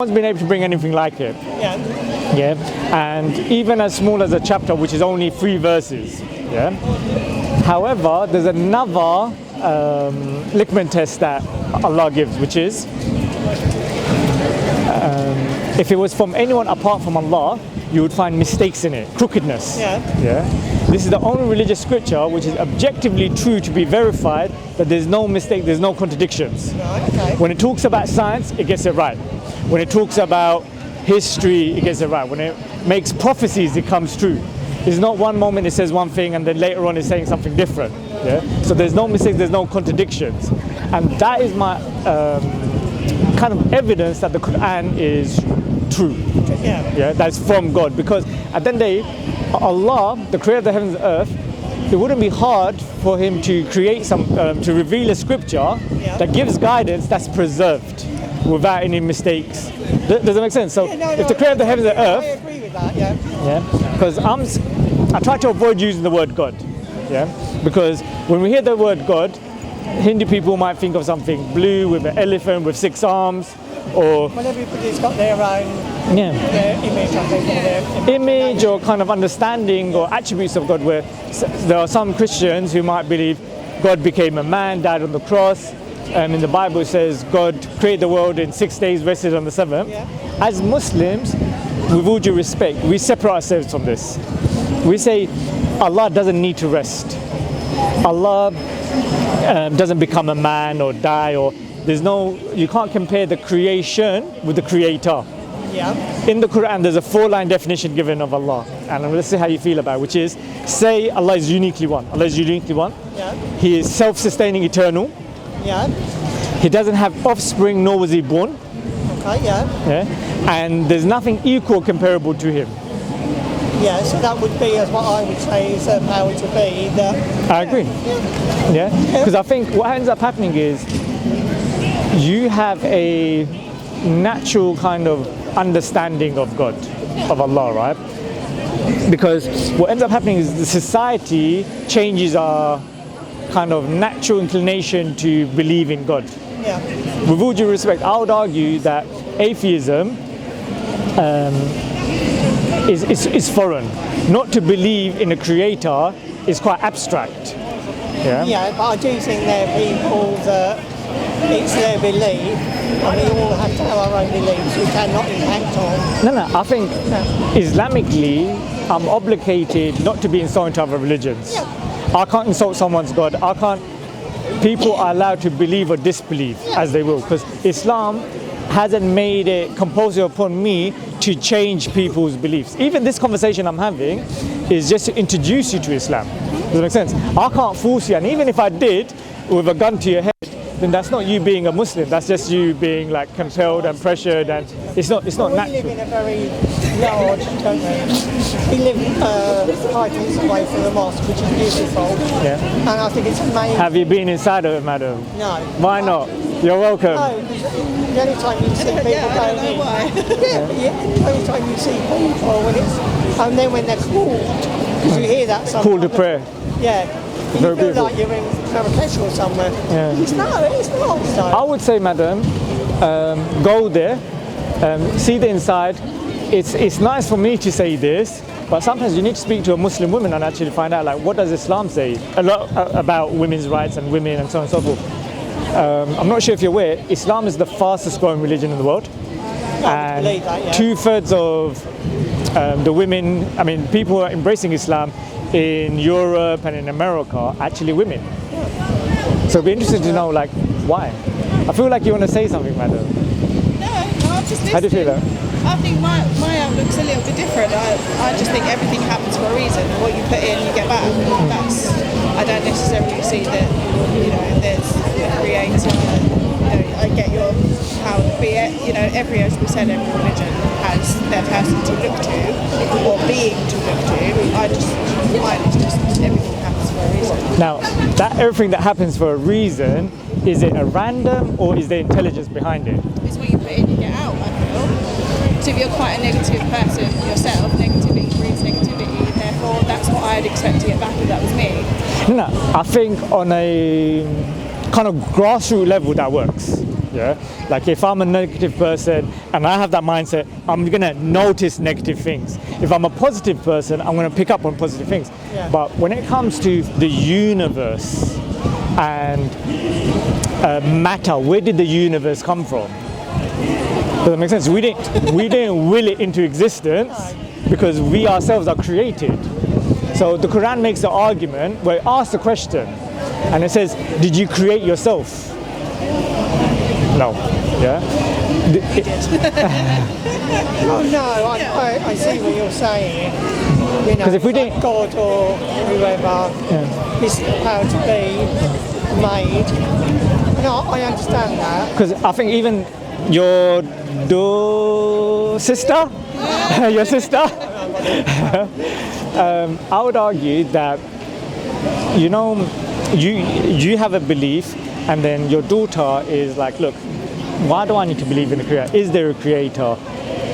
one's been able to bring anything like it. Yeah. Yeah, and even as small as a chapter, which is only 3 verses. Yeah. However, there's another litmus test that Allah gives, which is if it was from anyone apart from Allah, you would find mistakes in it, crookedness. Yeah. Yeah. This is the only religious scripture which is objectively true to be verified, that there's no mistake, there's no contradictions. Right, okay. When it talks about science, it gets it right. When it talks about history, it gets it right. When it makes prophecies, it comes true. There's not one moment it says one thing and then later on it's saying something different. Yeah? So there's no mistakes, there's no contradictions. And that is my kind of evidence that the Quran is true. Yeah. Yeah, that's from God. Because at the end of the day, Allah, the creator of the heavens and earth, it wouldn't be hard for him to create to reveal a scripture that gives guidance that's preserved without any mistakes. Does that make sense? So if the creator of the heavens and earth, I agree with that, yeah. yeah, because I try to avoid using the word God, yeah, because when we hear the word God, Hindu people might think of something blue with an elephant with 6 arms, or Well, everybody's got their own their image, I think, or their image or kind of understanding or attributes of God, where there are some Christians who might believe God became a man, died on the cross. In the Bible it says God created the world in 6 days, rested on the 7th. Yeah. As Muslims, with all due respect, we separate ourselves from this. We say Allah doesn't need to rest. Allah doesn't become a man or die, or you can't compare the creation with the creator. Yeah. In the Quran, there's a 4-line definition given of Allah, and let's see how you feel about it, which is, say Allah is uniquely one. Allah is uniquely one. Yeah. He is self-sustaining, eternal. Yeah. He doesn't have offspring, nor was he born. Okay, yeah. Yeah? And there's nothing equal comparable to him. Yeah, so that would be, as what I would say, is how it would be. That, I agree. Yeah? Because I think what ends up happening is you have a natural kind of understanding of God, of Allah, right? Because what ends up happening is the society changes our kind of natural inclination to believe in God. Yeah. With all due respect, I would argue that atheism is foreign. Not to believe in a creator is quite abstract. Yeah. Yeah, but I do think there are people that it's their belief, and we all have to have our own beliefs. We cannot impact on. No, I think Islamically, I'm obligated not to be insulting to other religions. Yeah. I can't insult someone's God. People are allowed to believe or disbelieve as they will, because Islam hasn't made it compulsory upon me to change people's beliefs. Even this conversation I'm having is just to introduce you to Islam. Does that make sense? I can't force you, and even if I did, with a gun to your head, then that's not you being a Muslim. That's just you being like compelled and pressured, and it's not natural. We live in a very large, don't we? We live 5 minutes away from the mosque, which is beautiful. Yeah. And I think it's amazing. Have you been inside of it, madam? No. Why not? You're welcome. No, because the only time you see people I don't going know in. why. The only time you see people and then when they're called, because you hear that sometimes. Call to prayer. Yeah. You Very feel beautiful. like you're in Marrakesh or somewhere. Yeah. It's not. So. I would say, madam, go there, see the inside. It's nice for me to say this, but sometimes you need to speak to a Muslim woman and actually find out, like, what does Islam say a lot about women's rights and women and so on and so forth. I'm not sure if you're aware, Islam is the fastest growing religion in the world. I would believe that, yeah. 2/3 of the women, people who are embracing Islam in Europe and in America are actually women. So it'd be interesting to know, like, why. I feel like you want to say something, madam. No, I'm just listening. How do you feel that? I think my outlook's a little bit different. I just think everything happens for a reason. What you put in, you get back. I don't necessarily see that, there's a creator. I get your power to be it. As we said, every religion has their person to look to or being to look to. Mine is just everything happens for a reason. Now, that everything that happens for a reason, is it a random or is there intelligence behind it? It's what you put in, you get out, I feel. So if you're quite a negative person yourself, negativity breeds negativity, therefore that's what I'd expect to get back if that was me. No, I think on a kind of grassroots level that works. Yeah, like if I'm a negative person and I have that mindset, I'm gonna notice negative things. If I'm a positive person, I'm gonna pick up on positive things. Yeah. But when it comes to the universe and matter, where did the universe come from? Does that make sense? We didn't will it into existence because we ourselves are created. So the Quran makes the argument where it asks the question, and it says, "Did you create yourself?" No. Yeah. Oh no, I see what you're saying. You know, 'Cause if we like didn't- God or whoever is how to be made. No, I understand that. Because I think even your sister, your sister, I would argue that, you know, you have a belief, and then your daughter is like, look, why do I need to believe in a creator? Is there a creator?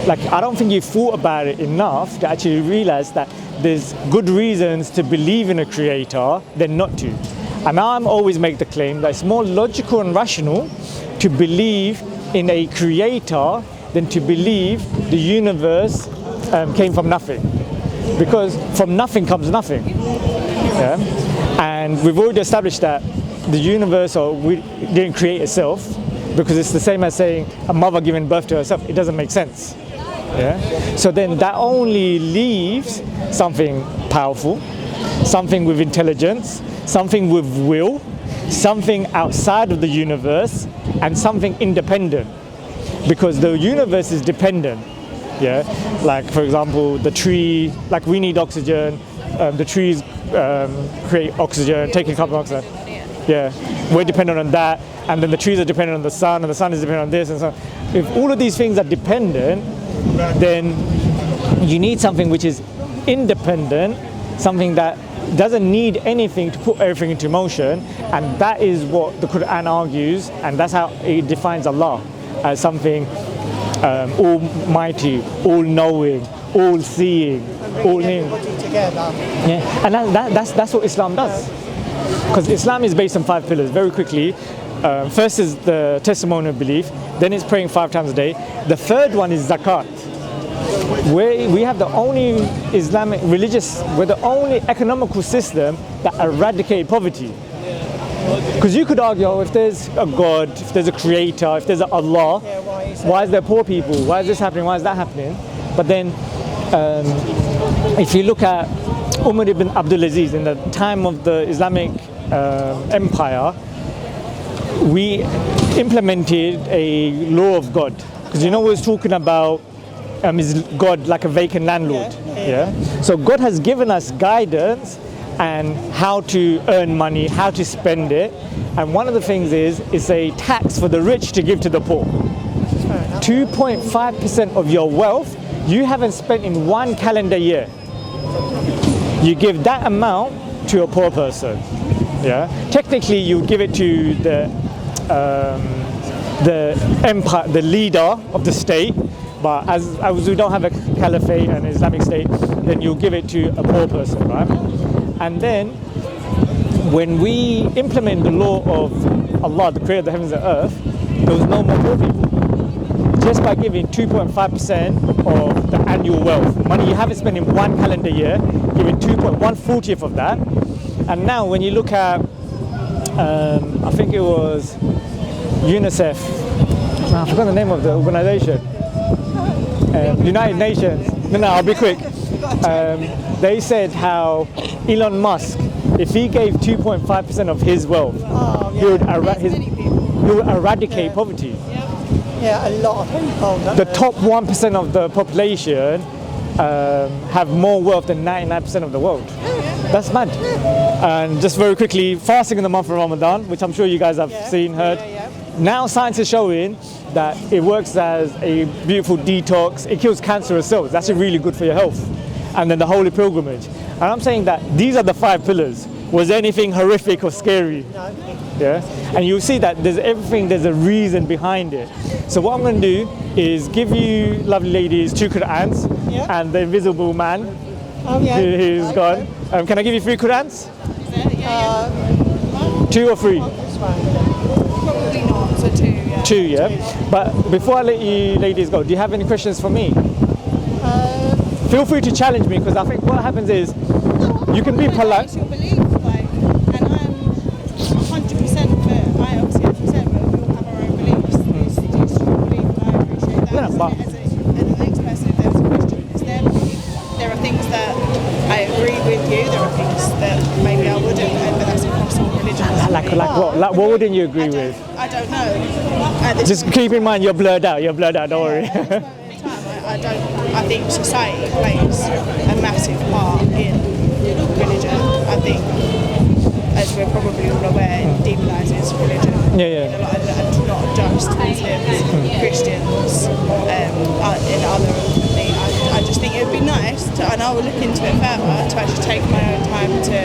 Like, I don't think you thought about it enough to actually realize that there's good reasons to believe in a creator than not to. And I'm always make the claim that it's more logical and rational to believe in a creator than to believe the universe came from nothing. Because from nothing comes nothing. Yeah? And we've already established that the universe didn't create itself, because it's the same as saying a mother giving birth to herself. It doesn't make sense. Yeah? So then that only leaves something powerful, something with intelligence, something with will, something outside of the universe, and something independent. Because the universe is dependent. Yeah, like for example, the tree, like we need oxygen, the trees create oxygen, take a carbon dioxide. Yeah, we're dependent on that, and then the trees are dependent on the sun, and the sun is dependent on this, and so on. If all of these things are dependent, then you need something which is independent, something that doesn't need anything to put everything into motion, and that is what the Quran argues, and that's how it defines Allah as something almighty, all-knowing, all-seeing, all-knowing. Everybody together. Yeah, and that's what Islam does. Because Islam is based on 5 pillars. Very quickly, first is the testimony of belief, then it's praying 5 times a day. The third one is zakat. We have the only Islamic religious, we're the only economical system that eradicates poverty. Because you could argue, oh, if there's a God, if there's a creator, if there's an Allah, why is there poor people? Why is this happening? Why is that happening? But then, if you look at Umar ibn Abdul Aziz, in the time of the Islamic Empire, we implemented a law of God. Because you know we was talking about is God like a vacant landlord? Yeah. So God has given us guidance and how to earn money, how to spend it. And one of the things is it's a tax for the rich to give to the poor. 2.5% of your wealth you haven't spent in 1 calendar year. You give that amount to a poor person. Yeah. Technically, you give it to the empire, the leader of the state. But as we don't have a caliphate and Islamic state, then you give it to a poor person, right? And then, when we implement the law of Allah, the creator of the heavens and earth, there was no more poor people. Just by giving 2.5% of the annual wealth, money you haven't spent in 1 calendar year, giving 1/40th of that. And now when you look at, I think it was UNICEF, I forgot the name of the organization, United Nations, no, I'll be quick. They said how Elon Musk, if he gave 2.5% of his wealth, he would eradicate poverty. Yeah, a lot of people. The top 1% of the population have more wealth than 99% of the world. That's mad. And just very quickly, fasting in the month of Ramadan, which I'm sure you guys have seen, heard. Now science is showing that it works as a beautiful detox. It kills cancerous cells. That's really good for your health. And then the holy pilgrimage. And I'm saying that these are the 5 pillars. Was there anything horrific or scary? No. Yeah. And you'll see that there's everything, there's a reason behind it. So what I'm going to do is give you lovely ladies 2 Qur'ans and the invisible man who's gone. Can I give you 3 Qur'ans? 2 or 3? Probably not, so 2, yeah. Two, yeah. But before I let you ladies go, do you have any questions for me? Feel free to challenge me, because I think what happens is you can be polite. It's your belief, like, and I'm 100% for it. I obviously 100%, but we all have our own beliefs. It's your belief, and I appreciate that. Yeah, but as the next person, if there's a question, it's their belief. There are things that I agree with you. There are things that maybe I wouldn't, but that's across all religions. like what? Like what wouldn't you agree with? I don't know. At this Just keep in mind you're blurred out. You're blurred out. Don't worry. I think society plays a massive part in religion. I think, as we're probably all aware, it demonises religion. Yeah. And not just Muslims, Christians, in other. I just think it would be nice to, and I will look into it further, to actually take my own time to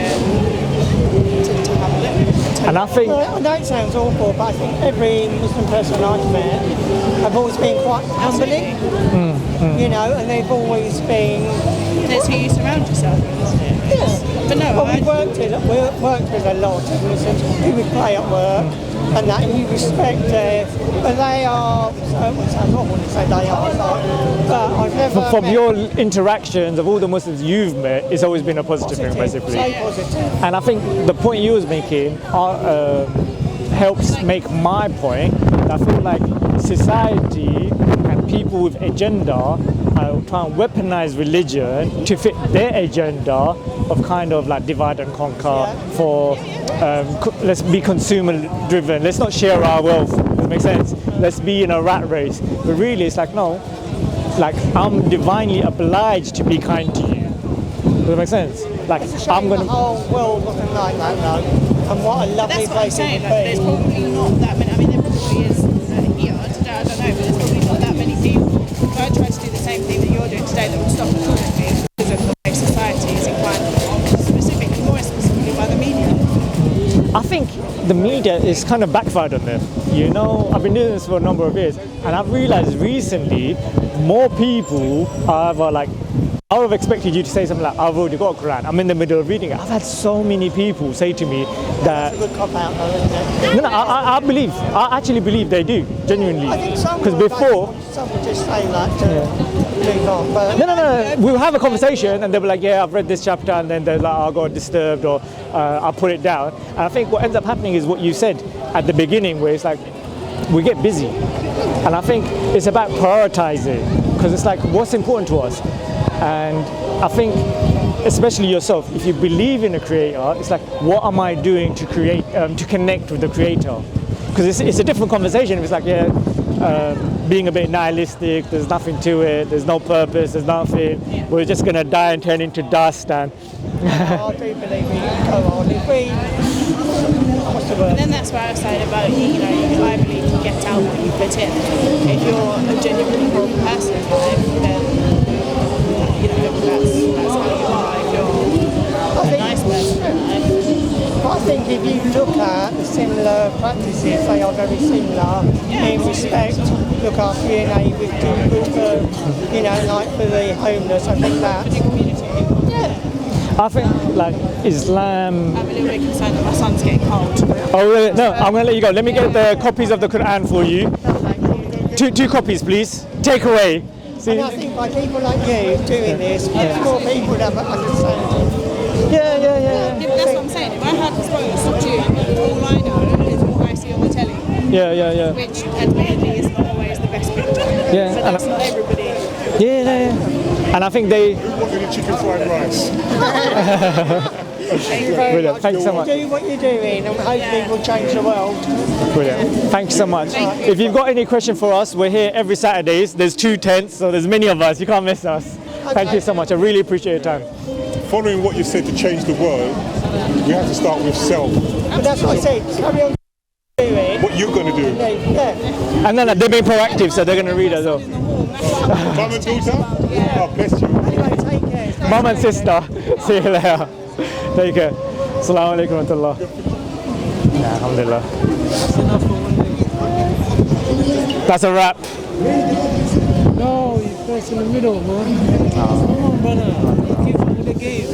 have a look. And I think Well, I know it sounds awful, but I think every Muslim person I've met have always been quite humbling, you know, and they've always been. There's who you surround yourself with, isn't it? Yeah. But no, Well, we worked with a lot of Muslims who we play at work, and that you respect but they are. Sounds awful to say they are, but I've never. from met your interactions of all the Muslims you've met, it's always been a positive thing, basically. So positive. And I think the point you was making helps make my point. I feel like society and people with agenda are trying to weaponize religion to fit their agenda of kind of like divide and conquer for let's be consumer driven, let's not share our wealth. Does that make sense? Let's be in a rat race. But really it's like, no, like I'm divinely obliged to be kind to you. Does that make sense? Like I'm The gonna whole world wasn't like that, though. And what a lovely that's what I'm place it saying. would Like, there's be. probably not that many. I mean, there probably is here today. I don't know, but there's probably not that many people. If I tried to do the same thing that you're doing today, that would stop at all of me because of the way society is inclined, more specifically by the media. I think the media is kind of backfired on them. You know, I've been doing this for a number of years, and I've realized recently more people are either like, I would have expected you to say something like, I've already got a Quran, I'm in the middle of reading it. I've had so many people say to me that, It's a good cop out, though, isn't it? no, I actually believe they do, genuinely. I think some Because will, before, like, some will just say that to move on, but no, we'll have a conversation and they'll be like, yeah, I've read this chapter, and then they're like, I got disturbed, or I'll put it down. And I think what ends up happening is what you said at the beginning, where it's like, we get busy. And I think it's about prioritizing, because it's like, what's important to us? And I think, especially yourself, if you believe in a creator, it's like, what am I doing to create, to connect with the creator? Because it's a different conversation. If it's like, being a bit nihilistic, there's nothing to it, there's no purpose, there's nothing, we're just going to die and turn into dust. And I do believe we can go on. If we, what's the word? And then that's why I was saying about, you know, I believe you get out what you put in. If you're a genuinely horrible person in life, then, you know, that's how you are. If you're a nice person in life. But I think if you look at the similar practices, they are very similar in respect. Look after DNA with people for, you know, like for the homeless. I think that. I think like Islam. I'm a little bit concerned that my son's getting cold. Oh really? No, I'm gonna let you go. Let me get the copies of the Quran for you. Two copies, please. Take away. See? And I think by people like you doing this, more people have understanding. Yeah. That's what I'm saying. If I had to spoke to you, all I know is what I see on the telly. Yeah. Which admittedly is not always the best picture. Yeah, But that's not everybody. Yeah. And I think they. Chicken fried rice. Thank you very Brilliant. much. Thanks so much. Do what you're doing, and hopefully we'll change the world. Brilliant. Thanks so much. If you've got any question for us, we're here every Saturdays. There's 2 tents, so there's many of us. You can't miss us. Thank you so much. I really appreciate your time. Following what you said to change the world, we have to start with self. But that's what I said. Carry on doing. What you're going to do. Yeah. And then they're being proactive, so they're going to read as well. Mum and daughter? God bless you. Anyway, take care. Mum and sister. See you later. Take care. Assalamu alaikum wa rahmatullah. Yeah, alhamdulillah. That's a wrap. No, that's in the middle, man. Come on, brother. Keep on with the game.